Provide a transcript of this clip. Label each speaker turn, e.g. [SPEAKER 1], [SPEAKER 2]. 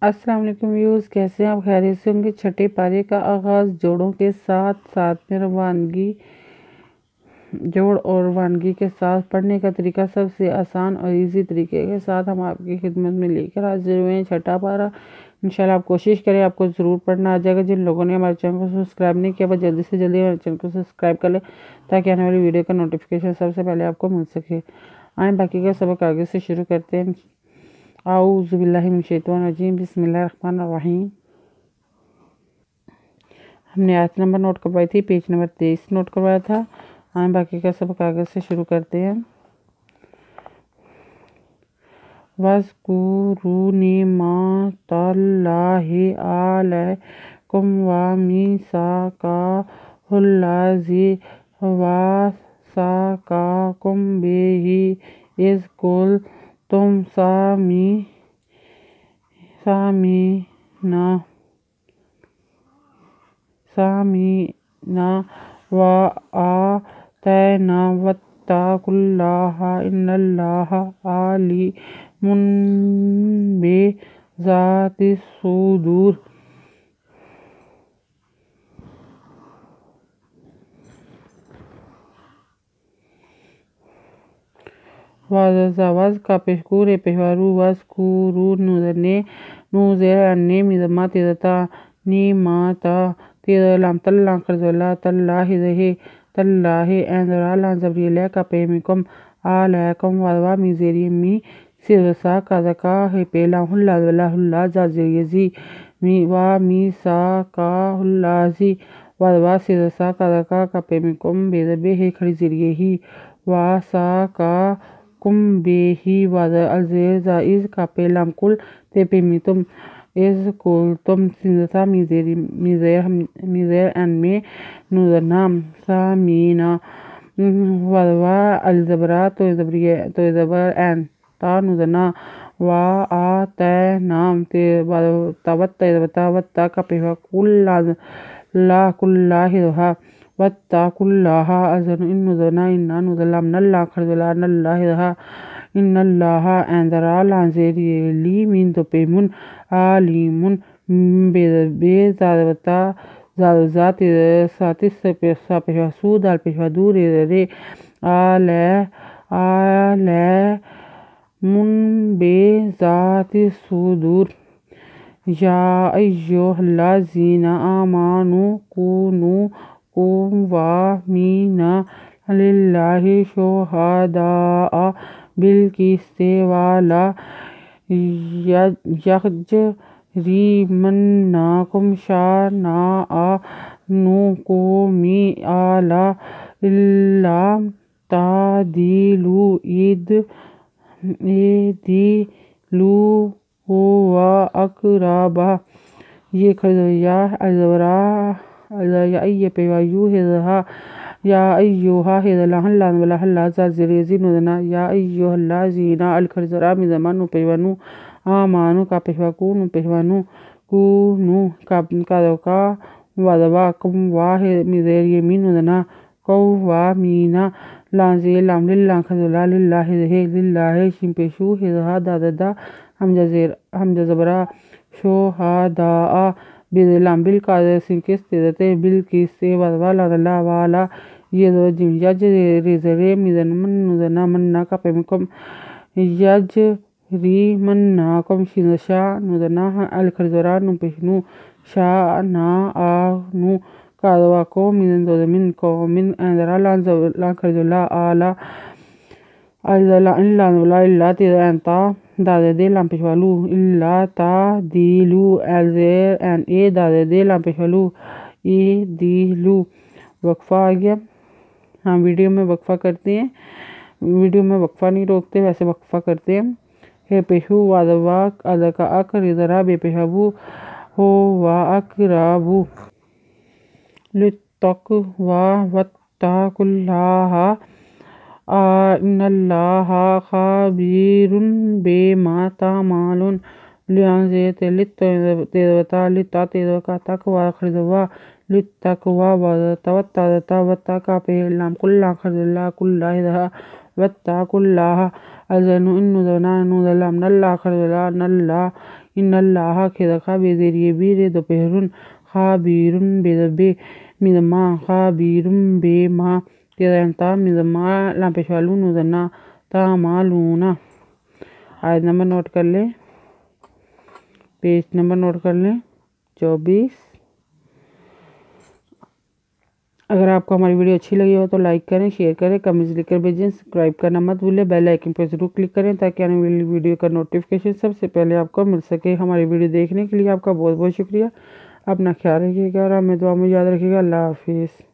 [SPEAKER 1] السلام علیکم ویوز، کیسے ہیں آپ؟ خیریت سے ہوں گے۔ چھٹے پارے کا آغاز جوڑوں کے ساتھ میں جوڑ اور روانگی کے ساتھ پڑھنے کا طریقہ سب سے آسان اور ایزی طریقے کے ساتھ ہم آپ کی خدمت میں لے کر حاضر ہوئے ہیں۔ چھٹا پارا انشاءاللہ آپ کوشش کریں، آپ کو ضرور پڑھنا آ جائے گا۔ جن لوگوں نے ہمارے چینل کو سبسکرائب نہیں کیا وہ جلدی سے جلدی ہمارے چینل کو سبسکرائب کر لیں تاکہ آنے والی ویڈیو کا نوٹیفیکیشن سب سے پہلے آپ کو مل سکے۔ آئیں باقی کا سبق آگے سے شروع کرتے ہیں۔ اعوذ باللہ من الشیطان الرجیم، بسم اللہ الرحمن الرحیم۔ ہم نے آیت نمبر نوٹ کروائی تھی، پیج نمبر 23 نوٹ کروایا تھا۔ آئیں باقی کا سبق آگے سے شروع کرتے ہیں۔ وَاذْكُرُوا نِعْمَتَ اللَّهِ عَلَيْكُمْ وَمِيثَاقَهُ الَّذِي وَاثَقَكُم بِهِ إِذْ قُلْتُمْ سَمِعْنَا وَأَطَعْنَا وَاتَّقُوا اللَّهَ إِنَّ اللَّهَ عَلِيمٌ بِذَاتِ الصُّدُورِ۔ وَز کا پشکور پشوارو، وَذْكُرُوا نُوزِرَ اَنِّی مِزَمَّا تِزَتا نیماتا تِزَلَام تَلَّا خَرْزَوَلَا تَلَّا تَلَّا اَنْزَرَا لَانْزَبْرِی لَیْکَ پَیْمِکُمْ عَلَیکُمْ وَضْوَا مِزِیری می سِرْسَا کَذَکَا پیلام ہُلَّا زَازِیزی وَمِیثَاقَهُ الَّذِی وَضْوَا سِرْسَا کَذَکَا پَیْمِکُمْ بِذَبِیْہِ خَرْزِیریہِ وَسَاقَکُم بِهِ وَالْزَیْزَا اِذْ کا پیلام کل تے پیمیتم اِذْ قُلْتُمْ سِنْزَا مِزَیر اَن میں نُوزَنام سَامِینا وَضْوَا الْزَبْرَا تو زبر اَن تا نُوزَنا وَآتَینام تے وَتَّا کا پیوا کُلّا ہدوہا وَاتَّقُوا اللَّهَ أَذَنُ إِن نُوزَلَا مِنَ اللَّهِ خَرْزَوَلَا نَلَّا ہدوہا إِنَّ اللَّهَ اَنْزَرَا لَانْزِیری مِن دُپِیمُن عَلِیمٌ بِذَاتِ ساتِس سا پیوا سو دال پیوا دور رے عَلِیمٌ بِذَاتِ الصُّدُورِ۔ یا ایہا الذین آمنوا کونوا قوامین للہ شہداء بالقسط ولا یجرمنکم شنآن قوم علی الا تعدلوا اعدلوا هو اقرب۔ یہ خرزو یا ای پیوا یو ہدہا یا ایوہا ہدلا ہلان ولا ہلا زازیزی نوزنا یا ایوہا الذین الخرزرا مزما نو پیوا نو آمانو کا پیوا کونو پیوا نو کونو کادوکا وضوا کم وا مزیری می نوزنا قوامینا لانزی لام للہ خرزولا للہ ہدہ للہ شن پیشو ہدہا دا حمزہ زبرا شہداء بِذَلَام بالقادر سنکس تیزتے بالکس وضوا لا والا یج ریزرے مزنا مننا کا پیمکم یج ریمناکم شا نوزنا الخرزورا نو پیشنو شا نا آنو کادواکو من قومن اندرا لان خرزولا آلا الا تیزا انتا دادے دے لام پیشوالو الا تا دیلو الزیر ان اے دادے دے لام پیشوالو اے دیلو۔ وقفہ آ گیا، ہم ویڈیو میں وقفہ کرتے ہیں، ویڈیو میں وقفہ نہیں روکتے، ویسے وقفہ کرتے ہیں۔ ہے پیشو وادوا ادکا اکر ذرا بے پیشابو ہو وا اقرابو للتقوی واتقوا اللہ ان اللہ خبیر بما تعملون۔ لانزے لتا تیزوکا تقوی خرزوا للتقوی وتا کا پیلام کلا خرزلا کلا ہدہ واتقوا اللہ اذن ان نذنا نذلا من اللہ خرجلا ان اللہ خبیر بیر دوپہرن خابیرن بے مدما خابیرن بے ما تیرنتا مدما لامپشوالو نذنا تعمالون۔ آیت نمبر نوٹ کر لیں، پیج نمبر نوٹ کر لیں 24۔ اگر آپ کو ہماری ویڈیو اچھی لگی ہو تو لائک کریں، شیئر کریں، کمنٹس لکھ کر بھیجیں، سبسکرائب کرنا مت بھولیں، بیل آئیکن پر ضرور کلک کریں تاکہ آنے والی ویڈیو کا نوٹیفیکیشن سب سے پہلے آپ کو مل سکے۔ ہماری ویڈیو دیکھنے کے لیے آپ کا بہت بہت شکریہ۔ اپنا خیال رکھیے گا اور ہمیں دعا میں یاد رکھیے گا۔ اللہ حافظ۔